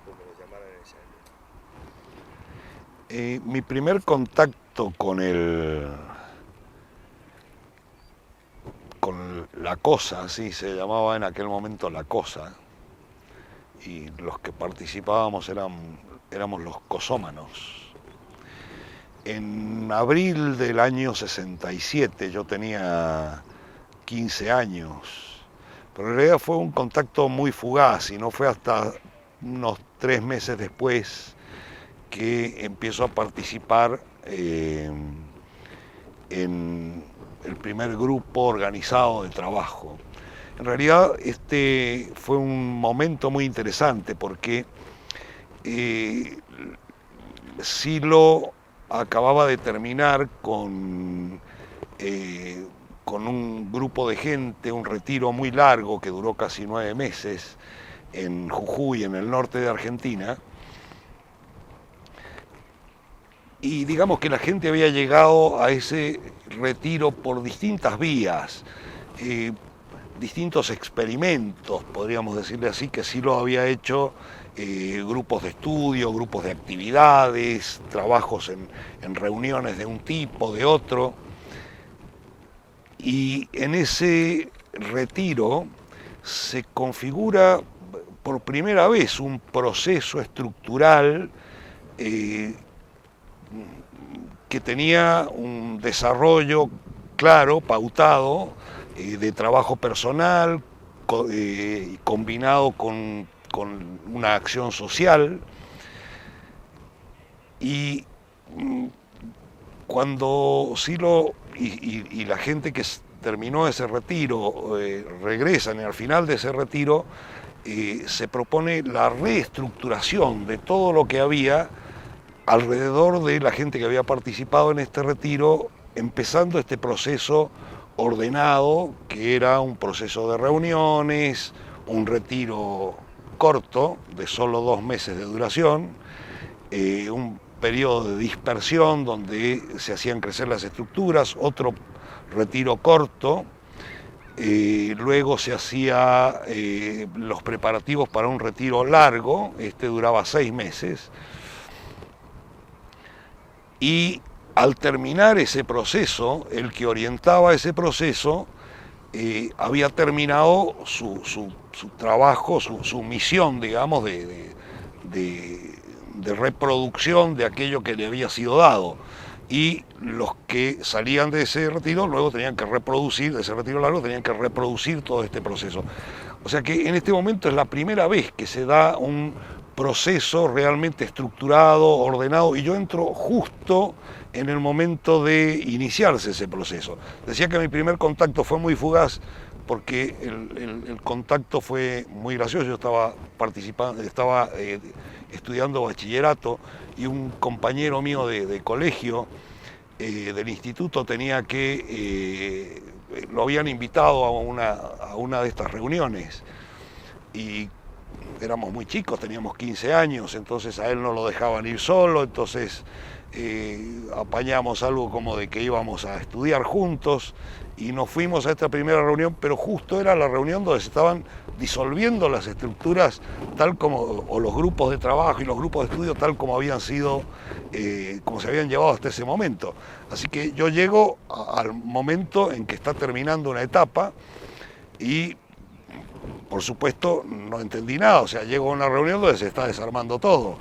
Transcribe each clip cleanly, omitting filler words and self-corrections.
como lo llamaran en esa época. Mi primer contacto con la cosa, así se llamaba en aquel momento la cosa, y los que participábamos éramos los cosómanos. En abril del año 67 yo tenía 15 años, pero en realidad fue un contacto muy fugaz y no fue hasta unos 3 meses después que empiezo a participar en el primer grupo organizado de trabajo. En realidad este fue un momento muy interesante porque eh, Silo acababa de terminar con un grupo de gente, un retiro muy largo que duró casi 9 meses en Jujuy, en el norte de Argentina, y digamos que la gente había llegado a ese retiro por distintas vías, eh, distintos experimentos, podríamos decirle así, que sí lo había hecho, grupos de estudio, grupos de actividades, trabajos en reuniones de un tipo, de otro, y en ese retiro se configura por primera vez un proceso estructural eh, que tenía un desarrollo claro, pautado, de trabajo personal, combinado con una acción social. Y cuando Silo y la gente que terminó ese retiro regresan, y al final de ese retiro se propone la reestructuración de todo lo que había alrededor de la gente que había participado en este retiro, empezando este proceso ordenado, que era un proceso de reuniones, un retiro corto, de solo 2 meses de duración, un periodo de dispersión donde se hacían crecer las estructuras, otro retiro corto, luego se hacía los preparativos para un retiro largo, este duraba 6 meses, y al terminar ese proceso, el que orientaba ese proceso había terminado su trabajo, su misión, digamos, de reproducción de aquello que le había sido dado. Y los que salían de ese retiro luego tenían que reproducir, de ese retiro largo, tenían que reproducir todo este proceso. O sea que en este momento es la primera vez que se da un proceso realmente estructurado, ordenado, y yo entro justo en el momento de iniciarse ese proceso. Decía que mi primer contacto fue muy fugaz porque el contacto fue muy gracioso. Yo estaba participando, estaba estudiando bachillerato, y un compañero mío de colegio, del instituto, tenía que, lo habían invitado a una de estas reuniones, y éramos muy chicos, teníamos 15 años, entonces a él no lo dejaban ir solo, entonces apañamos algo como de que íbamos a estudiar juntos, y nos fuimos a esta primera reunión, pero justo era la reunión donde se estaban disolviendo las estructuras tal como, o los grupos de trabajo y los grupos de estudio tal como habían sido, como se habían llevado hasta ese momento. Así que yo llego al momento en que está terminando una etapa, y por supuesto no entendí nada, o sea, llego a una reunión donde se está desarmando todo,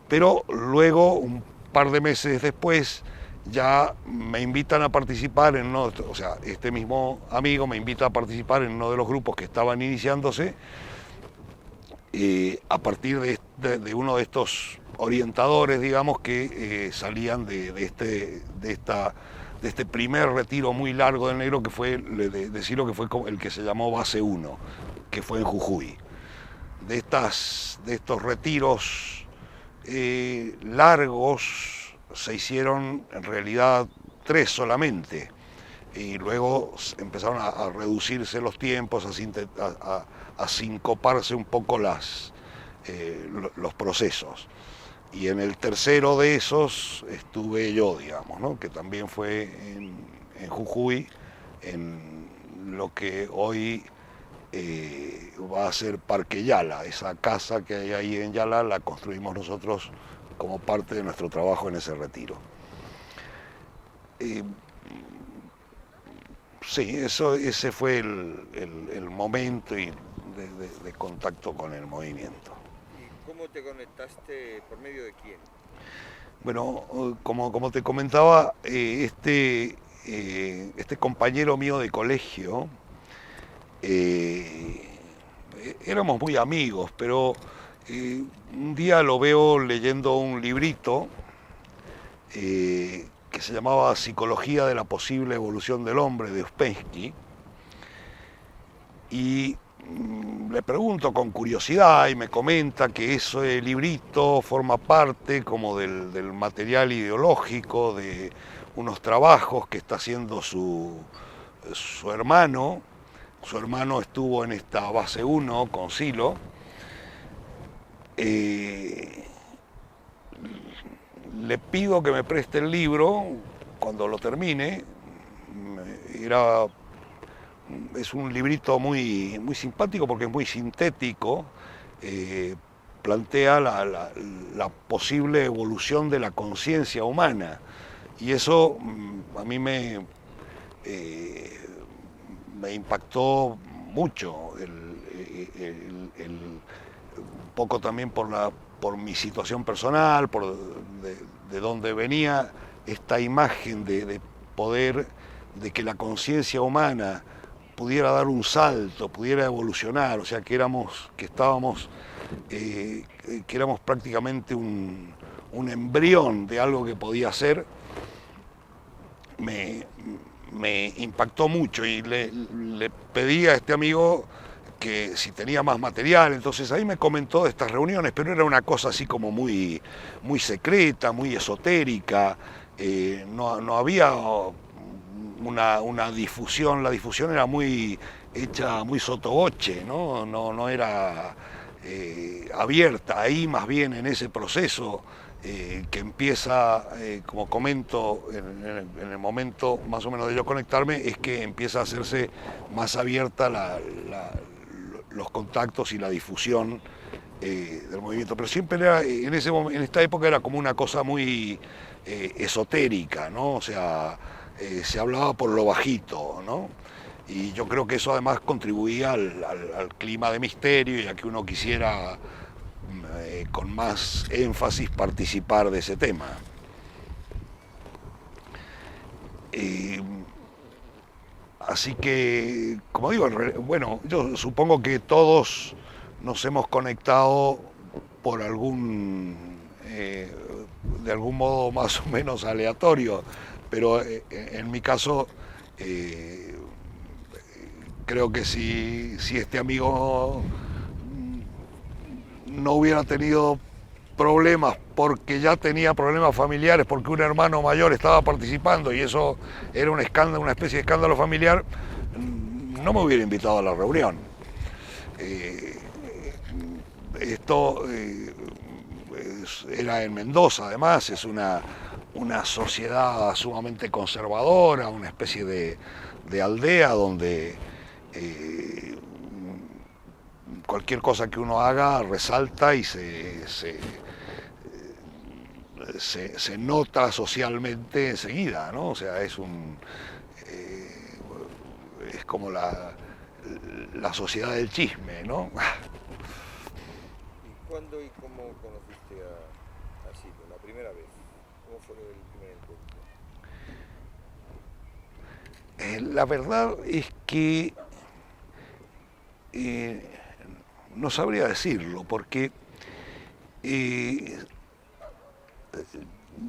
pero luego, un par de meses después, ya me invitan a participar en uno, o sea, este mismo amigo me invita a participar en uno de los grupos que estaban iniciándose, a partir de uno de estos orientadores, digamos, que salían de este primer retiro muy largo del negro, que fue, decirlo, que fue el que se llamó Base 1, que fue en Jujuy. De estos retiros largos se hicieron en realidad 3 solamente, y luego empezaron a reducirse los tiempos, a sincoparse un poco los procesos. Y en el tercero de esos estuve yo, digamos, ¿no? Que también fue en Jujuy, en lo que hoy va a ser Parque Yala. Esa casa que hay ahí en Yala la construimos nosotros como parte de nuestro trabajo en ese retiro. Eh, sí, ese fue el momento de contacto con el movimiento. ¿Y cómo te conectaste? ¿Por medio de quién? Bueno, como te comentaba, este compañero mío de colegio, éramos muy amigos, pero un día lo veo leyendo un librito que se llamaba Psicología de la posible evolución del hombre, de Ouspensky, y le pregunto con curiosidad y me comenta que ese librito forma parte como del material ideológico de unos trabajos que está haciendo su hermano. Su hermano estuvo en esta base 1 con Silo. Le pido que me preste el libro cuando lo termine. Es un librito muy simpático porque es muy sintético. Plantea la posible evolución de la conciencia humana. Y eso a mí me impactó mucho, un poco también por mi situación personal, de donde venía esta imagen de poder, de que la conciencia humana pudiera dar un salto, pudiera evolucionar, o sea que éramos prácticamente un embrión de algo que podía ser. Me impactó mucho y le pedí a este amigo que si tenía más material, entonces ahí me comentó de estas reuniones, pero era una cosa así como muy secreta, muy esotérica, no había una difusión, la difusión era muy hecha, muy sotoboche, no era abierta. Ahí más bien en ese proceso que empieza, como comento, en el momento más o menos de yo conectarme, es que empieza a hacerse más abierta los contactos y la difusión del movimiento. Pero siempre era, en esta época era como una cosa muy esotérica, ¿no? O sea, se hablaba por lo bajito, ¿no? Y yo creo que eso además contribuía al clima de misterio y a que uno quisiera con más énfasis participar de ese tema. Así que, como digo, bueno, yo supongo que todos nos hemos conectado por de algún modo más o menos aleatorio, pero en mi caso creo que si este amigo no hubiera tenido problemas porque ya tenía problemas familiares, porque un hermano mayor estaba participando y eso era un escándalo, una especie de escándalo familiar, no me hubiera invitado a la reunión. Esto era en Mendoza, además, es una sociedad sumamente conservadora, una especie de aldea donde cualquier cosa que uno haga resalta y se nota socialmente enseguida, ¿no? O sea, es como la sociedad del chisme, ¿no? ¿Y cuándo y cómo conociste a Silo? La primera vez. ¿Cómo fue el primer encuentro? La verdad es que no sabría decirlo, porque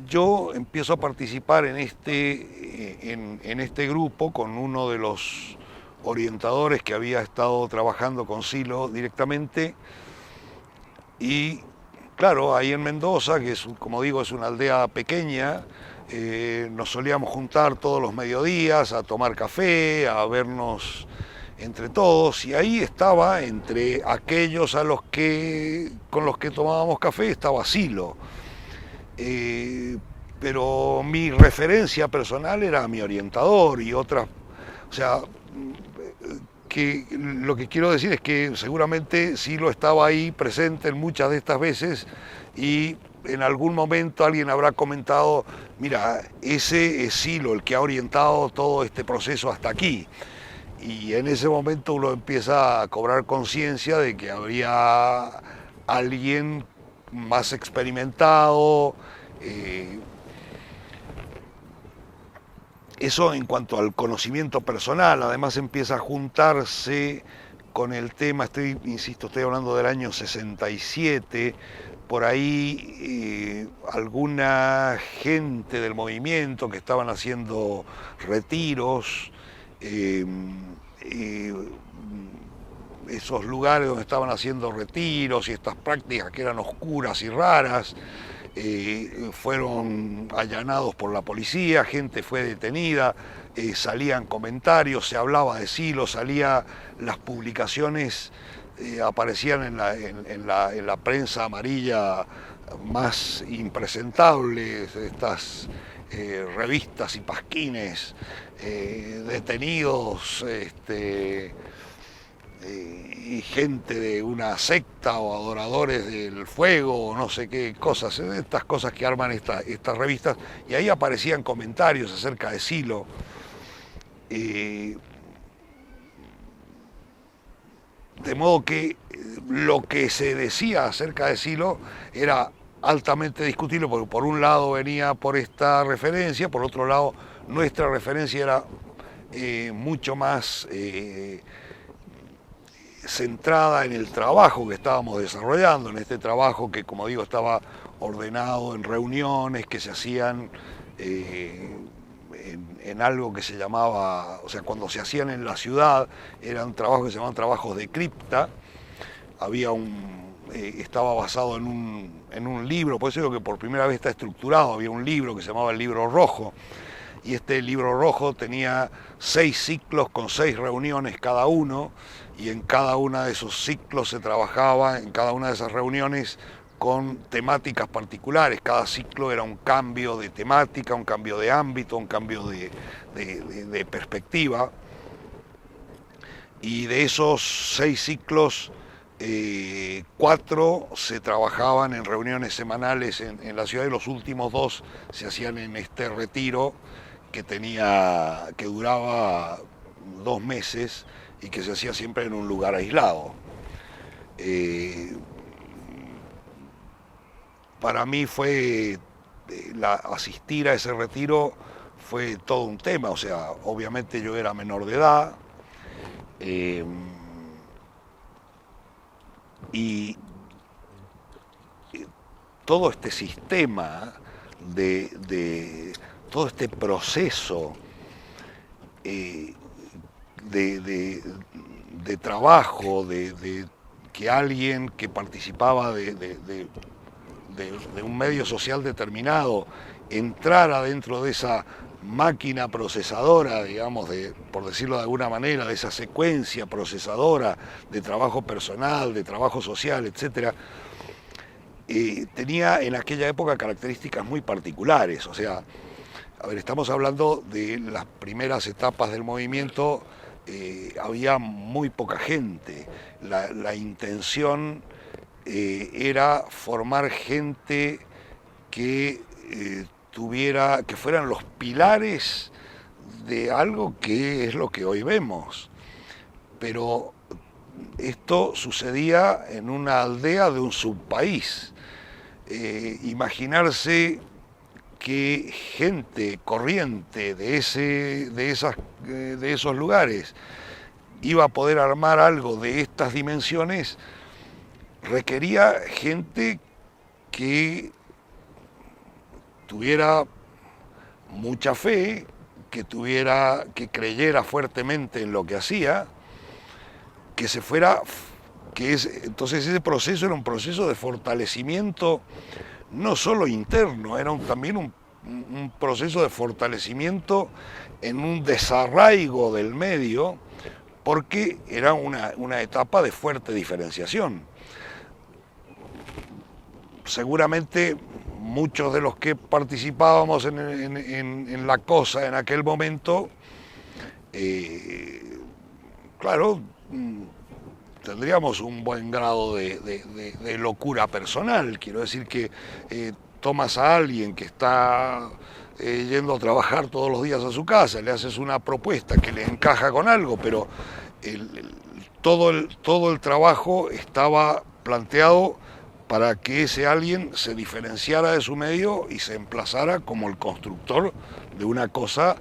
yo empiezo a participar en este grupo con uno de los orientadores que había estado trabajando con Silo directamente, y claro, ahí en Mendoza, que es, como digo, es una aldea pequeña, nos solíamos juntar todos los mediodías a tomar café, a vernos entre todos, y ahí estaba, entre aquellos con los que tomábamos café, estaba Silo. Pero mi referencia personal era mi orientador y otras, o sea, que lo que quiero decir es que seguramente Silo estaba ahí presente en muchas de estas veces y en algún momento alguien habrá comentado, mira, ese es Silo el que ha orientado todo este proceso hasta aquí. Y en ese momento uno empieza a cobrar conciencia de que habría alguien más experimentado. Eso en cuanto al conocimiento personal, además empieza a juntarse con el tema, insisto, estoy hablando del año 67, por ahí alguna gente del movimiento que estaban haciendo retiros, esos lugares donde estaban haciendo retiros y estas prácticas que eran oscuras y raras, fueron allanados por la policía, gente fue detenida, salían comentarios, se hablaba de Silo, salían las publicaciones, aparecían en la prensa amarilla más impresentables, estas revistas y pasquines, detenidos, y gente de una secta o adoradores del fuego o no sé qué cosas, estas cosas que arman estas revistas, y ahí aparecían comentarios acerca de Silo. De modo que lo que se decía acerca de Silo era altamente discutible, porque por un lado venía por esta referencia, por otro lado nuestra referencia era mucho más centrada en el trabajo que estábamos desarrollando, en este trabajo que, como digo, estaba ordenado en reuniones que se hacían en algo que se llamaba, o sea, cuando se hacían en la ciudad, eran trabajos que se llamaban trabajos de cripta. Había estaba basado en un libro, por eso digo que por primera vez está estructurado, había un libro que se llamaba el Libro Rojo, y este Libro Rojo tenía 6 ciclos con 6 reuniones cada uno, y en cada uno de esos ciclos se trabajaba, en cada una de esas reuniones, con temáticas particulares. Cada ciclo era un cambio de temática, un cambio de ámbito, un cambio de perspectiva. Y de esos 6 ciclos, 4 se trabajaban en reuniones semanales en la ciudad, y los últimos 2 se hacían en este retiro que duraba 2 meses y que se hacía siempre en un lugar aislado. Para mí asistir a ese retiro fue todo un tema, o sea, obviamente yo era menor de edad, y todo este sistema todo este proceso de trabajo, que alguien que participaba de un medio social determinado entrara dentro de esa máquina procesadora, digamos, por decirlo de alguna manera, de esa secuencia procesadora de trabajo personal, de trabajo social, etcétera, tenía en aquella época características muy particulares. O sea, a ver, estamos hablando de las primeras etapas del movimiento, había muy poca gente. La intención era formar gente que que fueran los pilares de algo que es lo que hoy vemos. Pero esto sucedía en una aldea de un subpaís. Imaginarse que gente corriente de esos lugares iba a poder armar algo de estas dimensiones requería gente que tuviera mucha fe, que creyera fuertemente en lo que hacía, entonces ese proceso era un proceso de fortalecimiento no solo interno, era también un proceso de fortalecimiento en un desarraigo del medio, porque era una etapa de fuerte diferenciación. Seguramente muchos de los que participábamos en la cosa en aquel momento, claro, tendríamos un buen grado de locura personal. Quiero decir que tomas a alguien que está yendo a trabajar todos los días a su casa, le haces una propuesta que le encaja con algo, pero todo el trabajo estaba planteado para que ese alguien se diferenciara de su medio y se emplazara como el constructor de una cosa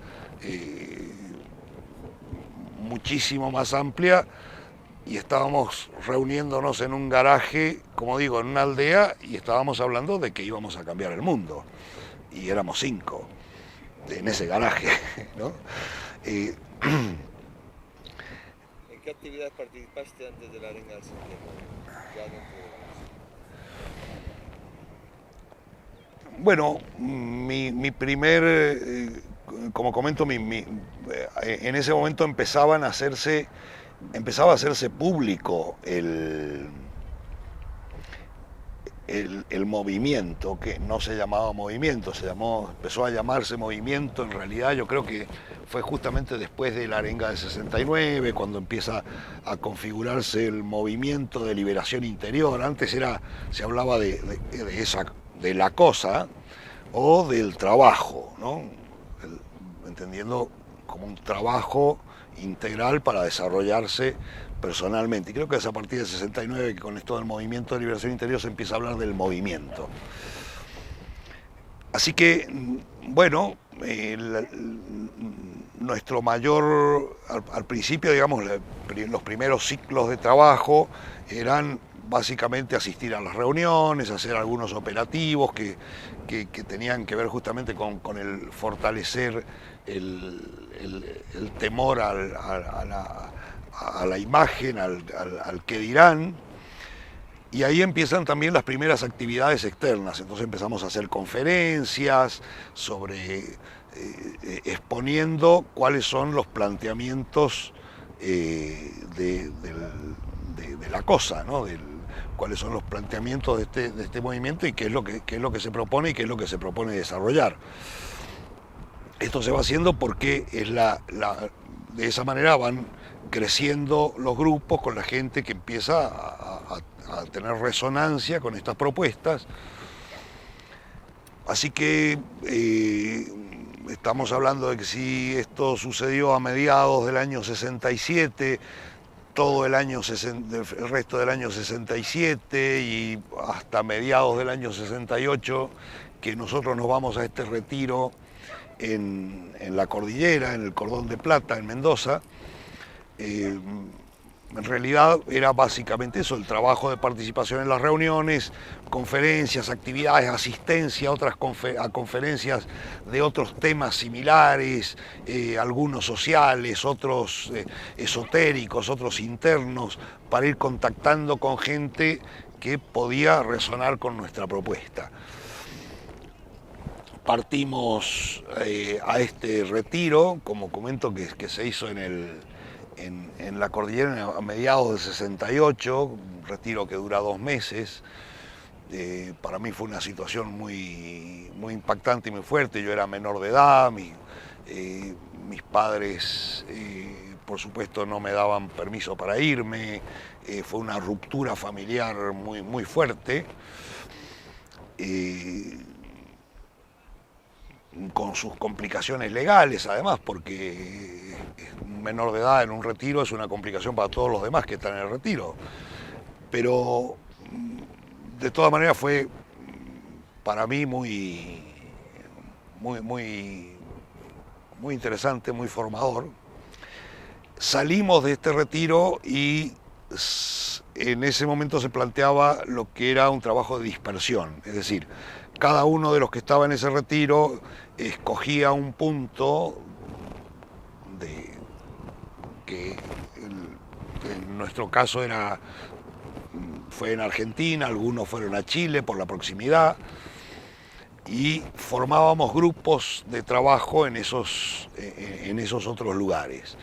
muchísimo más amplia, y estábamos reuniéndonos en un garaje, como digo, en una aldea, y estábamos hablando de que íbamos a cambiar el mundo, y éramos 5 en ese garaje, ¿no? ¿En qué actividades participaste antes de la Arenga del 69? Ya dentro de la música. Bueno, mi primer, como comento, en ese momento empezaba a hacerse público el movimiento, que no se llamaba movimiento, empezó a llamarse movimiento. En realidad yo creo que fue justamente después de la Arenga del 69, cuando empieza a configurarse el movimiento de liberación interior. Antes se hablaba de la cosa o del trabajo, ¿no? Entendiendo como un trabajo integral para desarrollarse personalmente. Y creo que es a partir del 69 que con esto del movimiento de liberación interior se empieza a hablar del movimiento. Así que, bueno, nuestro mayor, al principio, digamos, los primeros ciclos de trabajo eran básicamente asistir a las reuniones, hacer algunos operativos que tenían que ver justamente con el fortalecer el temor a la imagen, al que dirán. Y ahí empiezan también las primeras actividades externas. Entonces empezamos a hacer conferencias exponiendo cuáles son los planteamientos de la cosa, ¿no? Cuáles son los planteamientos de este movimiento y qué es lo que se propone y qué es lo que se propone desarrollar. Esto se va haciendo porque de esa manera van creciendo los grupos con la gente que empieza a tener resonancia con estas propuestas. Así que estamos hablando de que si esto sucedió a mediados del año 67, todo el resto del año 67 y hasta mediados del año 68, que nosotros nos vamos a este retiro en la cordillera, en el Cordón de Plata, en Mendoza. En realidad era básicamente eso, el trabajo de participación en las reuniones, conferencias, actividades, asistencia a conferencias de otros temas similares, algunos sociales, otros esotéricos, otros internos, para ir contactando con gente que podía resonar con nuestra propuesta. Partimos a este retiro, como comento, que se hizo en la cordillera a mediados del 68, un retiro que dura 2 meses. Para mí fue una situación muy impactante y muy fuerte. Yo era menor de edad, mis padres por supuesto no me daban permiso para irme, fue una ruptura familiar muy fuerte. Con sus complicaciones legales, además, porque un menor de edad en un retiro es una complicación para todos los demás que están en el retiro. Pero de todas maneras fue para mí muy interesante, muy formador. Salimos de este retiro y en ese momento se planteaba lo que era un trabajo de dispersión, es decir, cada uno de los que estaba en ese retiro escogía un punto que en nuestro caso fue en Argentina, algunos fueron a Chile por la proximidad, y formábamos grupos de trabajo en esos otros lugares.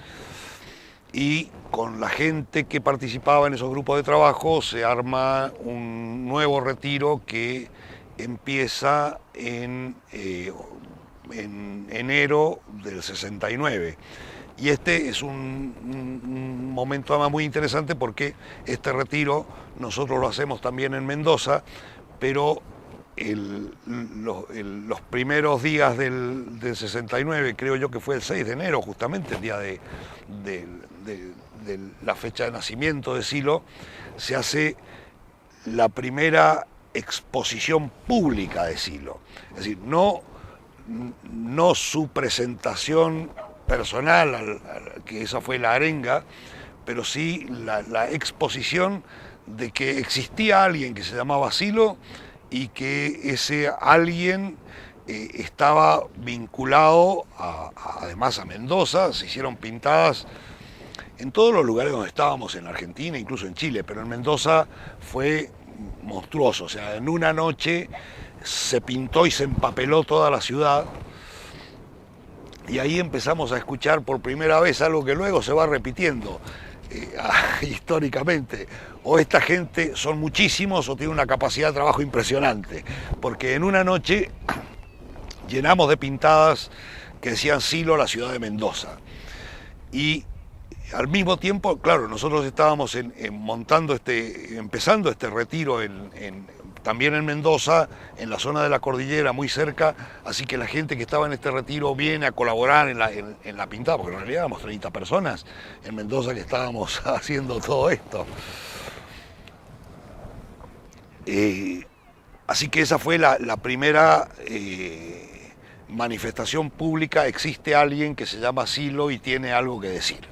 Y con la gente que participaba en esos grupos de trabajo se arma un nuevo retiro que empieza en enero del 69. Y este es un momento además muy interesante porque este retiro nosotros lo hacemos también en Mendoza, pero los primeros días del 69, creo yo que fue el 6 de enero, justamente el día de la fecha de nacimiento de Silo, se hace la primera exposición pública de Silo. Es decir, no su presentación personal, que esa fue la arenga, pero sí la exposición de que existía alguien que se llamaba Silo y que ese alguien estaba vinculado además a Mendoza. Se hicieron pintadas en todos los lugares donde estábamos, en Argentina, incluso en Chile, pero en Mendoza fue monstruoso. O sea, en una noche se pintó y se empapeló toda la ciudad. Y ahí empezamos a escuchar por primera vez algo que luego se va repitiendo históricamente. O esta gente son muchísimos o tiene una capacidad de trabajo impresionante. Porque en una noche llenamos de pintadas que decían Silo, la ciudad de Mendoza. Y al mismo tiempo, claro, nosotros estábamos empezando este retiro también en Mendoza, en la zona de la cordillera, muy cerca, así que la gente que estaba en este retiro viene a colaborar en la pintada, porque en realidad éramos 30 personas en Mendoza que estábamos haciendo todo esto. Así que esa fue la primera manifestación pública. Existe alguien que se llama Silo y tiene algo que decir.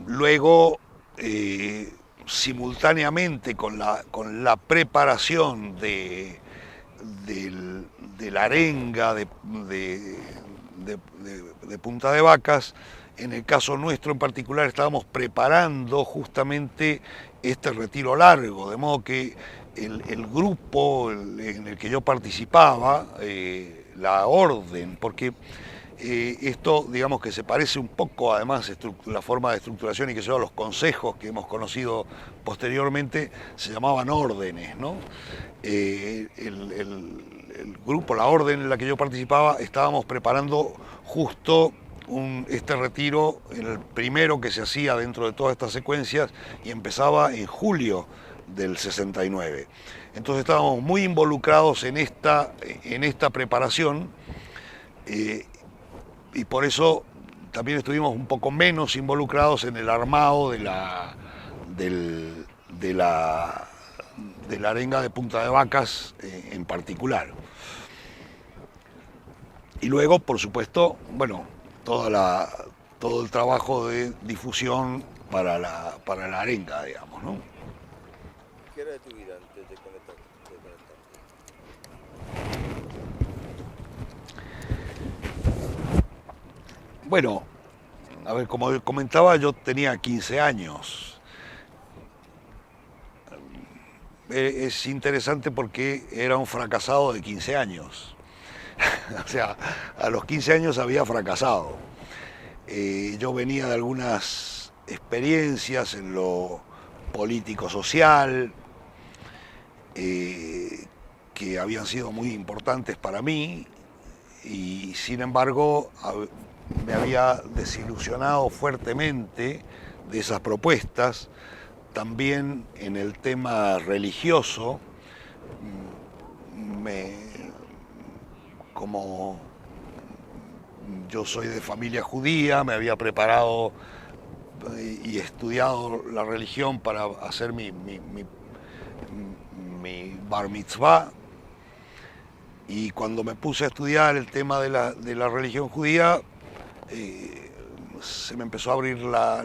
Luego, simultáneamente con la preparación de la arenga de Punta de Vacas, en el caso nuestro en particular estábamos preparando justamente este retiro largo, de modo que el grupo en el que yo participaba, la orden, porque esto, digamos que se parece un poco, además, la forma de estructuración y que son los consejos que hemos conocido posteriormente, se llamaban órdenes, ¿no? El grupo, la orden en la que yo participaba, estábamos preparando justo este retiro, el primero que se hacía dentro de todas estas secuencias, y empezaba en julio del 69. Entonces estábamos muy involucrados en esta preparación, y por eso también estuvimos un poco menos involucrados en el armado de la arenga de Punta de Vacas en particular. Y luego, por supuesto, bueno, todo el trabajo de difusión para la arenga, digamos, ¿no? ¿Qué era de tu vida antes de conectarte? Bueno, a ver, como comentaba, yo tenía 15 años. Es interesante porque era un fracasado de 15 años. O sea, a los 15 años había fracasado. Yo venía de algunas experiencias en lo político-social que habían sido muy importantes para mí, y sin embargo me había desilusionado fuertemente de esas propuestas. También en el tema religioso, como yo soy de familia judía, me había preparado y estudiado la religión para hacer mi bar mitzvah, y cuando me puse a estudiar el tema de la religión judía, se me empezó a abrir la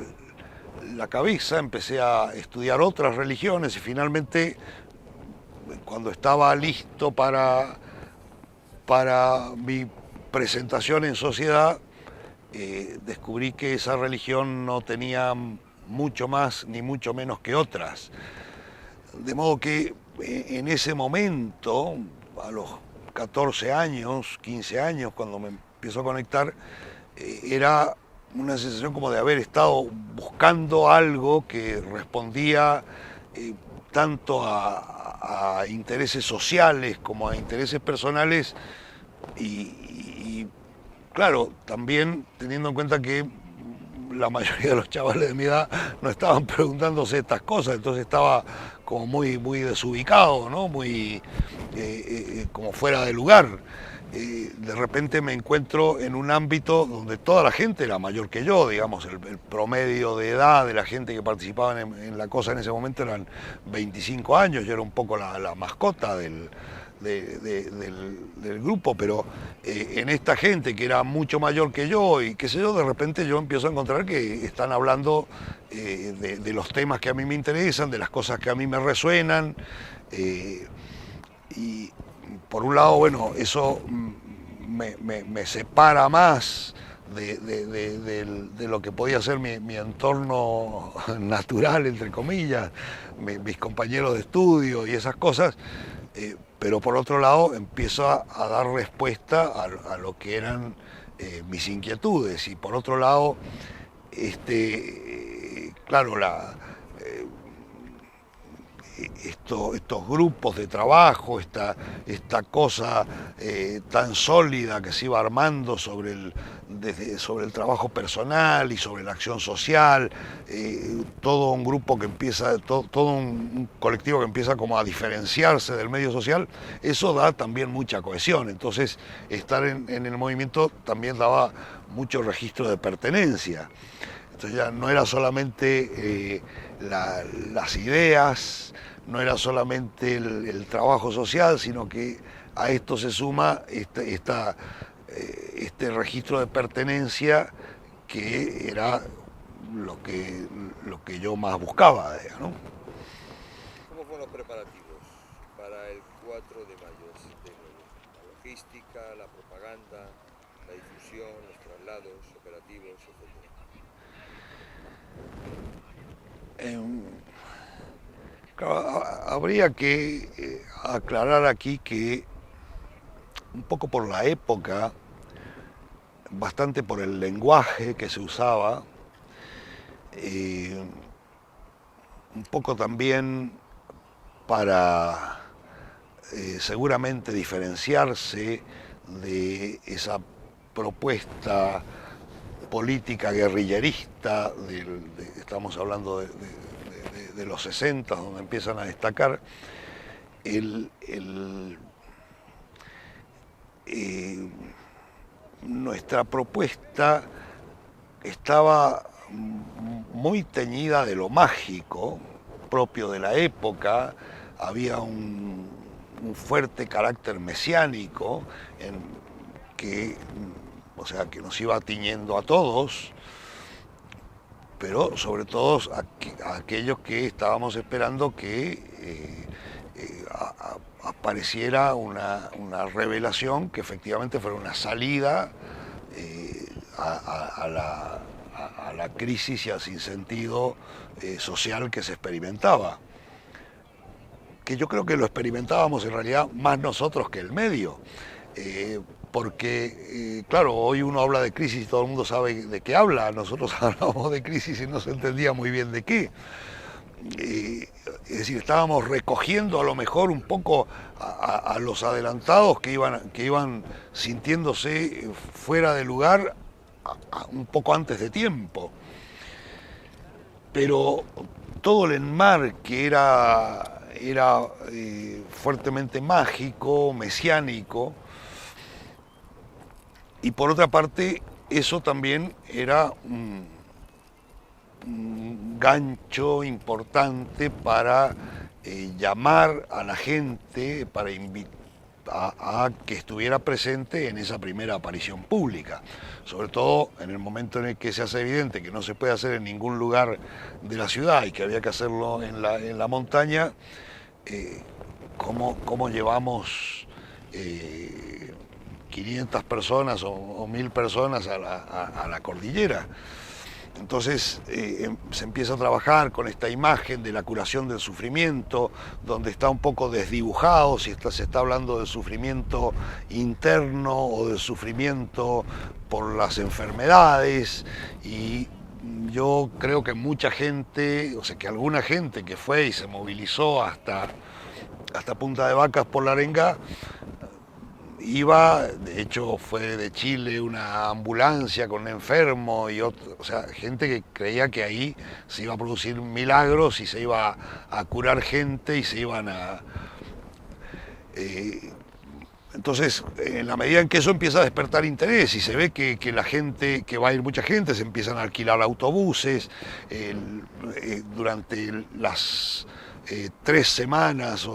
cabeza, empecé a estudiar otras religiones, y finalmente, cuando estaba listo para mi presentación en sociedad, descubrí que esa religión no tenía mucho más ni mucho menos que otras. De modo que en ese momento, a los 14 años, 15 años, cuando me empiezo a conectar, era una sensación como de haber estado buscando algo que respondía tanto a intereses sociales como a intereses personales, y claro, también teniendo en cuenta que la mayoría de los chavales de mi edad no estaban preguntándose estas cosas, entonces estaba como muy desubicado, ¿no? Como fuera de lugar. De repente me encuentro en un ámbito donde toda la gente era mayor que yo, digamos, el promedio de edad de la gente que participaba en la cosa en ese momento eran 25 años, yo era un poco la mascota del grupo, pero en esta gente que era mucho mayor que yo y qué sé yo, de repente yo empiezo a encontrar que están hablando de los temas que a mí me interesan, de las cosas que a mí me resuenan, y por un lado, bueno, eso me separa más de lo que podía ser mi entorno natural, entre comillas, mis compañeros de estudio y esas cosas, pero por otro lado empiezo a dar respuesta a lo que eran mis inquietudes, y por otro lado, claro, estos grupos de trabajo, esta cosa tan sólida que se iba armando sobre el trabajo personal y sobre la acción social, todo un grupo que empieza, todo un colectivo que empieza como a diferenciarse del medio social, eso da también mucha cohesión. Entonces, estar en el movimiento también daba mucho registro de pertenencia. Entonces ya no era solamente las ideas, no era solamente el trabajo social, sino que a esto se suma este registro de pertenencia que era lo que yo más buscaba, ¿no? ¿Cómo fueron los preparativos para el 4 de mayo del 79? La logística, la propaganda, la difusión, los traslados operativos, etc. Claro, habría que aclarar aquí que un poco por la época, bastante por el lenguaje que se usaba, un poco también para seguramente diferenciarse de esa propuesta política guerrillerista, estamos hablando de los 60, donde empiezan a destacar, nuestra propuesta estaba muy teñida de lo mágico propio de la época, había un fuerte carácter mesiánico o sea, que nos iba tiñendo a todos, pero sobre todo a aquellos que estábamos esperando que apareciera una revelación que efectivamente fuera una salida a la crisis y al sinsentido social que se experimentaba. Que yo creo que lo experimentábamos en realidad más nosotros que el medio. Porque, claro, hoy uno habla de crisis y todo el mundo sabe de qué habla. Nosotros hablábamos de crisis y no se entendía muy bien de qué. Es decir, estábamos recogiendo a lo mejor un poco a los adelantados que iban sintiéndose fuera de lugar un poco antes de tiempo. Pero todo el enmarque era fuertemente mágico, mesiánico. Y por otra parte, eso también era un gancho importante para llamar a la gente, para invitar a que estuviera presente en esa primera aparición pública. Sobre todo en el momento en el que se hace evidente que no se puede hacer en ningún lugar de la ciudad y que había que hacerlo en la montaña, ¿cómo llevamos 500 personas o 1000 personas a la cordillera? Entonces se empieza a trabajar con esta imagen de la curación del sufrimiento, donde está un poco desdibujado si se está hablando del sufrimiento interno o del sufrimiento por las enfermedades. Y yo creo que mucha gente, o sea que alguna gente que fue y se movilizó hasta Punta de Vacas por la Arenga, iba, de hecho fue de Chile una ambulancia con un enfermo y otro, o sea, gente que creía que ahí se iba a producir milagros y se iba a curar gente y se iban a... eh, entonces, en la medida en que eso empieza a despertar interés y se ve que la gente, que va a ir mucha gente, se empiezan a alquilar autobuses, durante las 3 semanas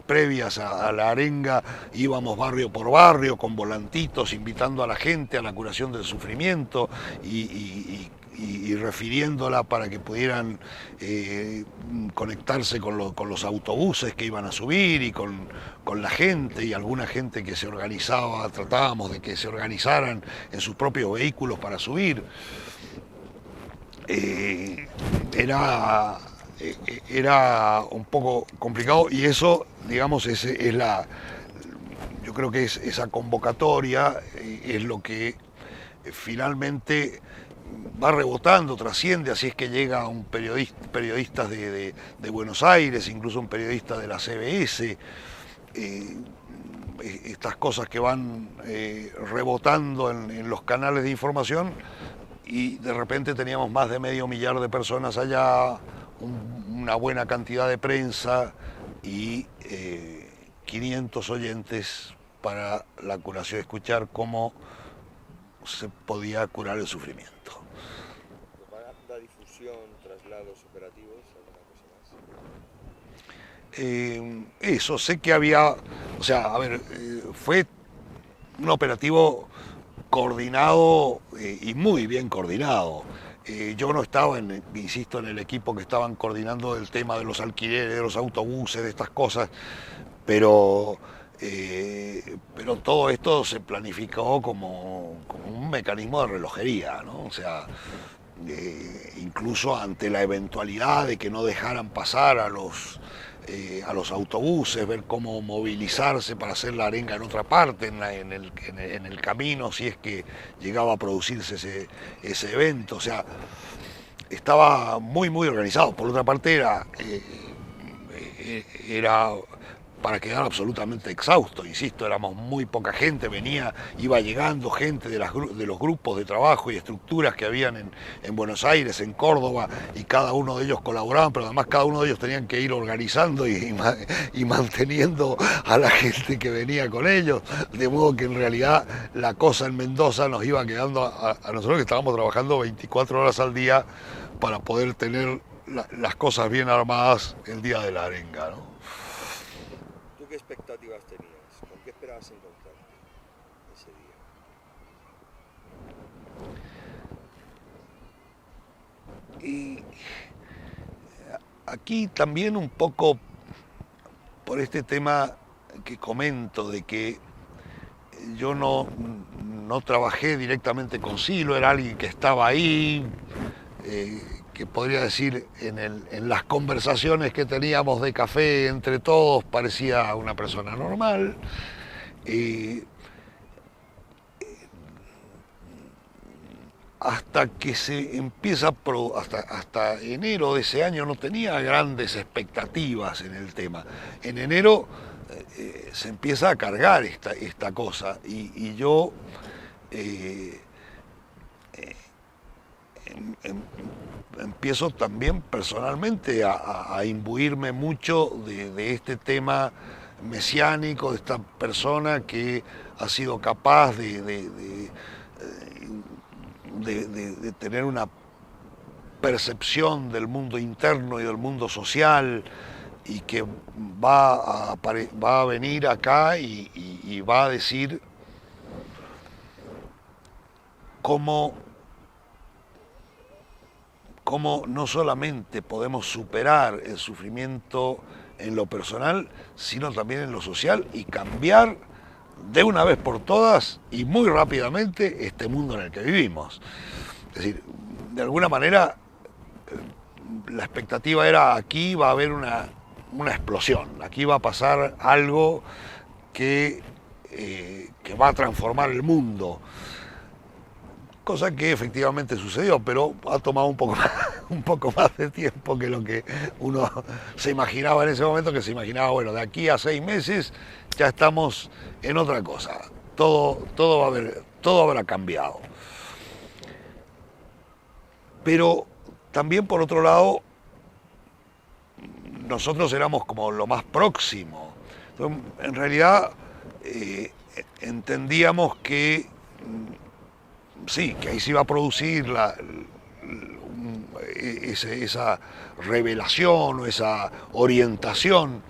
previas a la arenga íbamos barrio por barrio con volantitos invitando a la gente a la curación del sufrimiento y refiriéndola para que pudieran conectarse con los autobuses que iban a subir y con la gente y alguna gente que se organizaba, tratábamos de que se organizaran en sus propios vehículos para subir. Era un poco complicado y eso, digamos, yo creo que esa convocatoria es lo que finalmente va rebotando, trasciende, así es que llega un periodistas de Buenos Aires, incluso un periodista de la CBS, estas cosas que van rebotando en los canales de información y de repente teníamos más de 500.000 de personas allá, una buena cantidad de prensa y 500 oyentes para la curación, escuchar cómo se podía curar el sufrimiento. Propaganda, difusión, traslados operativos, ¿alguna cosa más? Eso, sé que había, o sea, a ver, fue un operativo coordinado y muy bien coordinado. Yo no estaba, insisto, en el equipo que estaban coordinando el tema de los alquileres, de los autobuses, de estas cosas, pero todo esto se planificó como un mecanismo de relojería, ¿no? O sea, incluso ante la eventualidad de que no dejaran pasar a los autobuses, ver cómo movilizarse para hacer la arenga en otra parte, en el camino, si es que llegaba a producirse ese evento. O sea, estaba muy, muy organizado. Por otra parte, era para quedar absolutamente exhausto, insisto, éramos muy poca gente, iba llegando gente de los grupos de trabajo y estructuras que habían en Buenos Aires, en Córdoba, y cada uno de ellos colaboraban, pero además cada uno de ellos tenían que ir organizando y manteniendo a la gente que venía con ellos, de modo que en realidad la cosa en Mendoza nos iba quedando a nosotros que estábamos trabajando 24 horas al día para poder tener las cosas bien armadas el día de la arenga, ¿no? ¿Qué expectativas tenías? ¿Con qué esperabas encontrarte ese día? Y aquí también un poco por este tema que comento de que yo no trabajé directamente con Silo, era alguien que estaba ahí, que podría decir en las conversaciones que teníamos de café entre todos parecía una persona normal. Hasta que se empieza, hasta enero de ese año no tenía grandes expectativas en el tema. En enero se empieza a cargar esta cosa y yo empiezo también personalmente a imbuirme mucho de este tema mesiánico, de esta persona que ha sido capaz de tener una percepción del mundo interno y del mundo social y que va a venir acá y va a decir cómo no solamente podemos superar el sufrimiento en lo personal, sino también en lo social y cambiar de una vez por todas y muy rápidamente este mundo en el que vivimos. Es decir, de alguna manera la expectativa era aquí va a haber una explosión, aquí va a pasar algo que va a transformar el mundo. cosa que efectivamente sucedió, pero ha tomado un poco más de tiempo que lo que uno se imaginaba en ese momento, que se imaginaba, bueno, de aquí a 6 meses ya estamos en otra cosa, todo habrá cambiado. Pero también por otro lado, nosotros éramos como lo más próximo. Entonces, en realidad entendíamos que sí, que ahí se iba a producir esa revelación o esa orientación,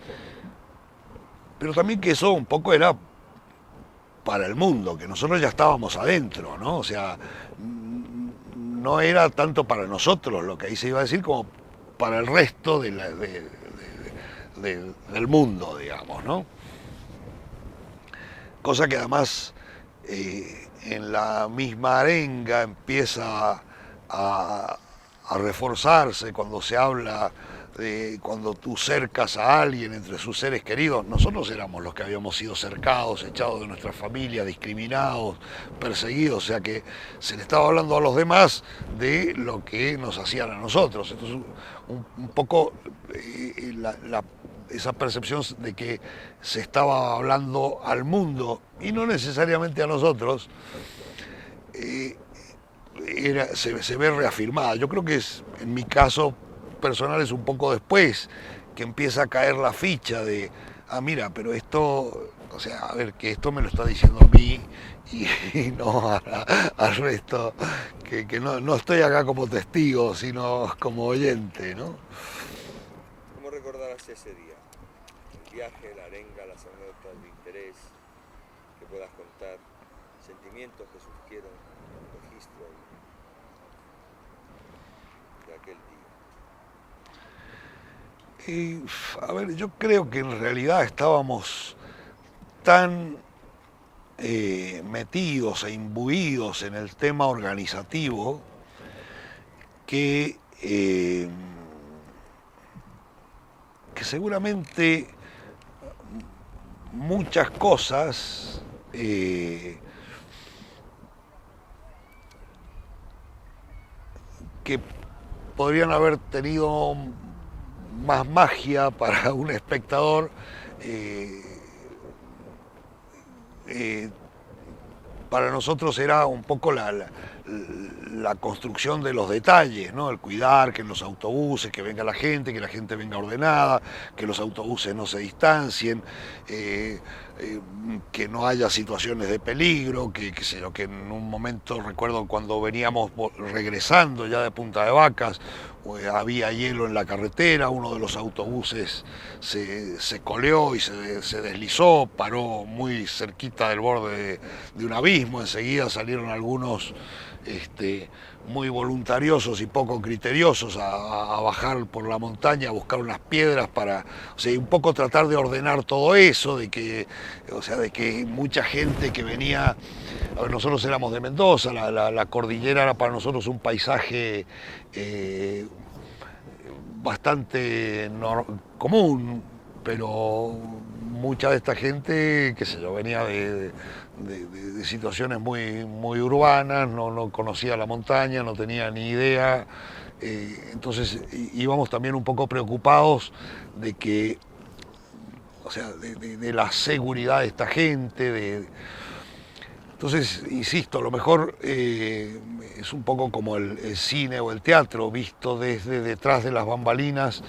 pero también que eso un poco era para el mundo, que nosotros ya estábamos adentro, ¿no? O sea, no era tanto para nosotros lo que ahí se iba a decir como para el resto del mundo, digamos, ¿no? Cosa que además en la misma arenga empieza a reforzarse cuando se habla de cuando tú cercas a alguien entre sus seres queridos. Nosotros éramos los que habíamos sido cercados, echados de nuestra familia, discriminados, perseguidos, o sea que se le estaba hablando a los demás de lo que nos hacían a nosotros. Entonces un poco esa percepción de que se estaba hablando al mundo y no necesariamente a nosotros, se ve reafirmada. Yo creo que en mi caso personal es un poco después que empieza a caer la ficha de, mira, pero esto, o sea, a ver, que esto me lo está diciendo a mí y no al resto, que no estoy acá como testigo, sino como oyente, ¿no? ¿Cómo recordarás ese día? El viaje, la arenga, las anécdotas de interés que puedas contar, sentimientos que surgieron, registro de aquel día. Y, a ver, yo creo que en realidad estábamos tan metidos e imbuidos en el tema organizativo que seguramente muchas cosas que podrían haber tenido más magia para un espectador, para nosotros era un poco la construcción de los detalles, ¿no? El cuidar que en los autobuses, que venga la gente, que la gente venga ordenada, que los autobuses no se distancien, que no haya situaciones de peligro, que en un momento recuerdo cuando veníamos regresando ya de Punta de Vacas, había hielo en la carretera, uno de los autobuses se coleó y se deslizó, paró muy cerquita del borde de un abismo, enseguida salieron algunos muy voluntariosos y poco criteriosos a bajar por la montaña, a buscar unas piedras para, o sea, un poco tratar de ordenar todo eso, de que mucha gente que venía, a ver, nosotros éramos de Mendoza, la cordillera era para nosotros un paisaje bastante común, pero mucha de esta gente, qué sé yo, venía de situaciones muy urbanas, no conocía la montaña, no tenía ni idea, entonces íbamos también un poco preocupados de que, o sea, de la seguridad de esta gente, entonces, insisto, a lo mejor es un poco como el cine o el teatro, visto desde detrás de las bambalinas,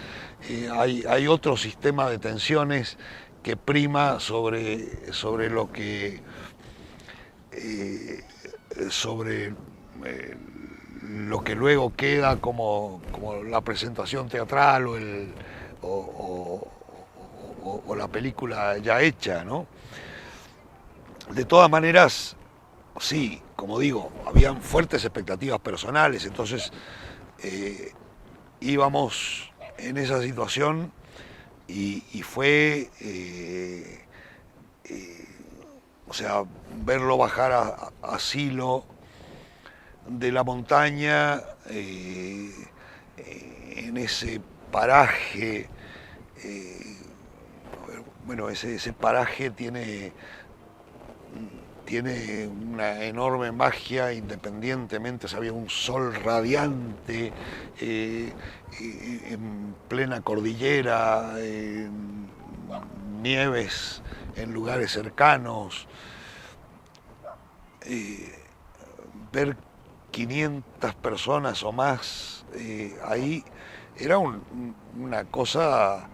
hay otro sistema de tensiones que prima sobre lo que sobre lo que luego queda como la presentación teatral o la película ya hecha, ¿no? De todas maneras, sí, como digo, habían fuertes expectativas personales, entonces íbamos en esa situación y fue, o sea, verlo bajar a Silo de la montaña en ese paraje, bueno, ese paraje tiene tiene una enorme magia, independientemente, había un sol radiante en plena cordillera, nieves en lugares cercanos, ver 500 personas o más ahí era una cosa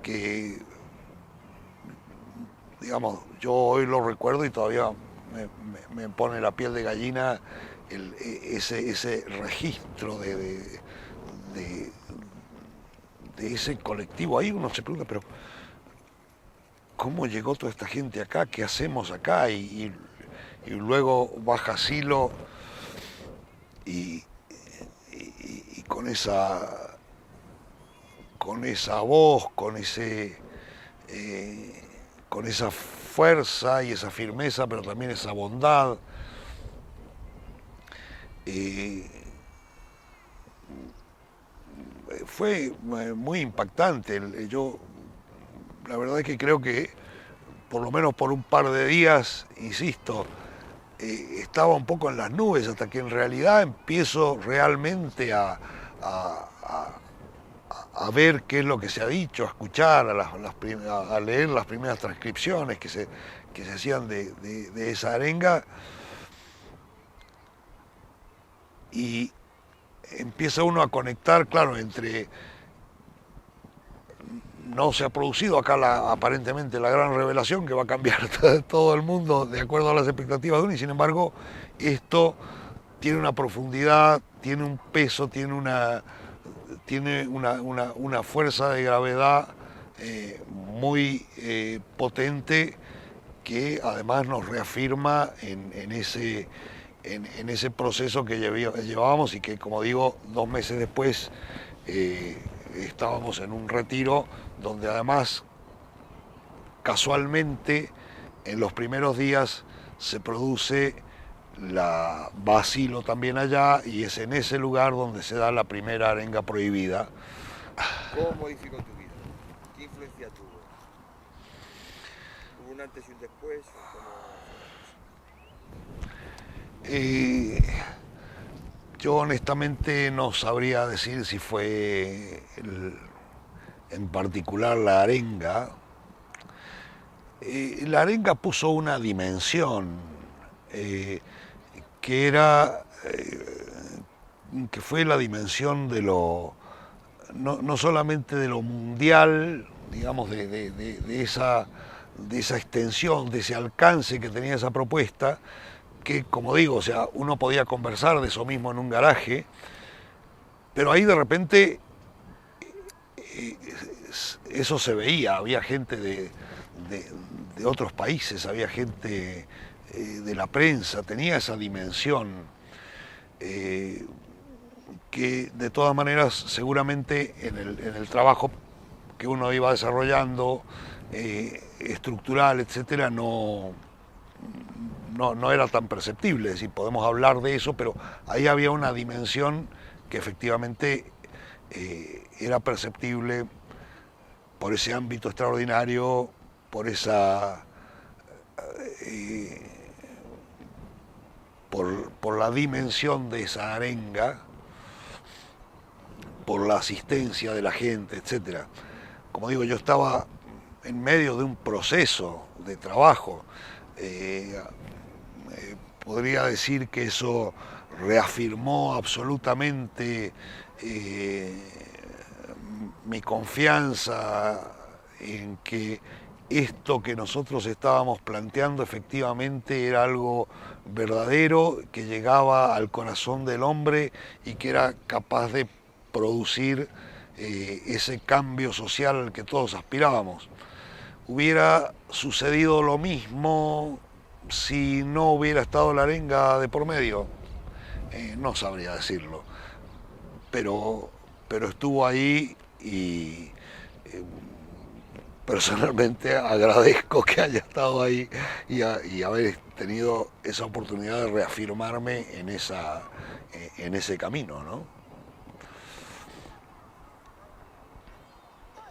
que, digamos, yo hoy lo recuerdo y todavía me pone la piel de gallina ese registro de ese colectivo. Ahí uno se pregunta, pero ¿cómo llegó toda esta gente acá? ¿Qué hacemos acá? Y luego baja Silo y con esa voz, con esa fuerza y esa firmeza, pero también esa bondad. Fue muy impactante. Yo, la verdad es que creo que, por lo menos por un par de días, insisto, estaba un poco en las nubes, hasta que en realidad empiezo realmente a ver qué es lo que se ha dicho, a escuchar, a leer las primeras transcripciones que se hacían de esa arenga, y empieza uno a conectar, claro, entre... No se ha producido acá aparentemente la gran revelación que va a cambiar todo el mundo de acuerdo a las expectativas de uno, y sin embargo esto tiene una profundidad, tiene un peso, tiene una fuerza de gravedad muy potente, que además nos reafirma en ese proceso que llevábamos, y que, como digo, 2 meses después estábamos en un retiro donde además casualmente en los primeros días se produce va a Silo también allá, y es en ese lugar donde se da la primera arenga prohibida. ¿Cómo modificó tu vida? ¿Qué influencia tuvo? ¿Hubo un antes y un después? Yo honestamente no sabría decir si fue en particular la arenga. La arenga puso una dimensión que fue la dimensión de no solamente de lo mundial, digamos, de esa extensión, de ese alcance que tenía esa propuesta, que, como digo, o sea, uno podía conversar de eso mismo en un garaje, pero ahí de repente eso se veía, había gente de otros países, había gente de la prensa, tenía esa dimensión que, de todas maneras, seguramente en el trabajo que uno iba desarrollando, estructural, etcétera, no era tan perceptible. Es decir, podemos hablar de eso, pero ahí había una dimensión que efectivamente era perceptible por ese ámbito extraordinario, por por la dimensión de esa arenga, por la asistencia de la gente, etcétera. Como digo, yo estaba en medio de un proceso de trabajo. Podría decir que eso reafirmó absolutamente mi confianza en que esto que nosotros estábamos planteando efectivamente era algo verdadero, que llegaba al corazón del hombre y que era capaz de producir ese cambio social al que todos aspirábamos. Hubiera sucedido lo mismo si no hubiera estado la arenga de por medio. No sabría decirlo, pero estuvo ahí, y personalmente agradezco que haya estado ahí y haber tenido esa oportunidad de reafirmarme en ese camino, ¿no?